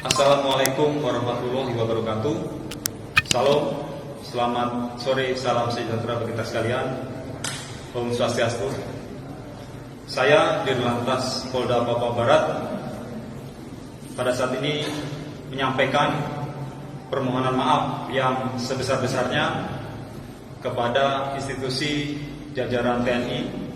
Assalamualaikum warahmatullahi wabarakatuh. Salam, selamat sore, salam sejahtera bagi kita sekalian. Om Swastiastu. Saya Dirlantas Polda Papua Barat pada saat ini menyampaikan permohonan maaf yang sebesar-besarnya kepada institusi jajaran TNI.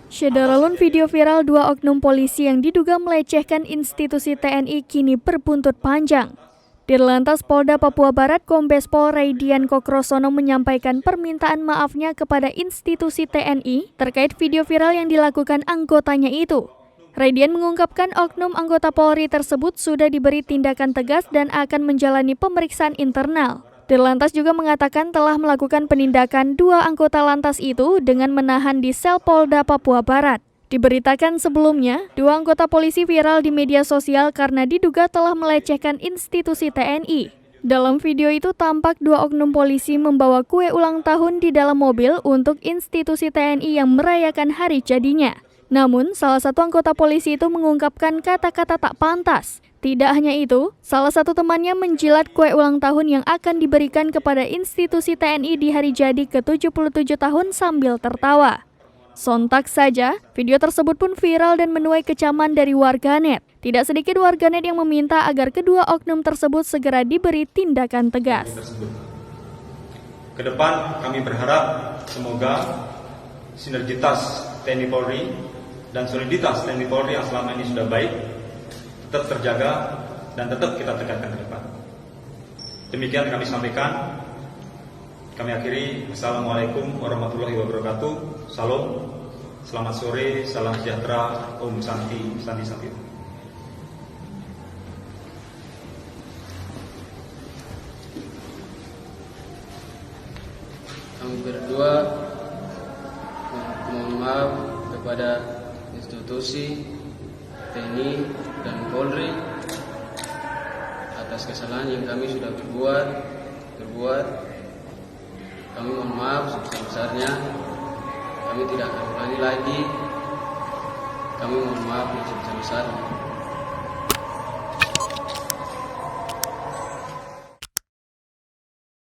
Syedaralun video viral dua oknum polisi yang diduga melecehkan institusi TNI kini berbuntut panjang. Dirlantas Polda Papua Barat Kombes Pol Raidian Kokrosono menyampaikan permintaan maafnya kepada institusi TNI terkait video viral yang dilakukan anggotanya itu. Raidian mengungkapkan oknum anggota Polri tersebut sudah diberi tindakan tegas dan akan menjalani pemeriksaan internal. Dirlantas juga mengatakan telah melakukan penindakan dua anggota lantas itu dengan menahan di sel Polda Papua Barat. Diberitakan sebelumnya, dua anggota polisi viral di media sosial karena diduga telah melecehkan institusi TNI. Dalam video itu tampak dua oknum polisi membawa kue ulang tahun di dalam mobil untuk institusi TNI yang merayakan hari jadinya. Namun, salah satu anggota polisi itu mengungkapkan kata-kata tak pantas. Tidak hanya itu, salah satu temannya menjilat kue ulang tahun yang akan diberikan kepada institusi TNI di hari jadi ke-77 tahun sambil tertawa. Sontak saja, video tersebut pun viral dan menuai kecaman dari warganet. Tidak sedikit warganet yang meminta agar kedua oknum tersebut segera diberi tindakan tegas. Kedepan kami berharap semoga sinergitas TNI Polri dan soliditas TNI Polri yang selama ini sudah baik tetap terjaga dan tetap kita tegakkan ke depan. Demikian kami sampaikan. Kami akhiri. Assalamualaikum warahmatullahi wabarakatuh. Salam, selamat sore, salam sejahtera, Om Santi, Santi Santi. Kami berdua mohon maaf kepada institusi TNI dan Polri atas kesalahan yang kami sudah berbuat. Kami mohon maaf sebesar-besarnya. Kami tidak akan ulangi lagi. Kami mohon maaf sebesar-besarnya.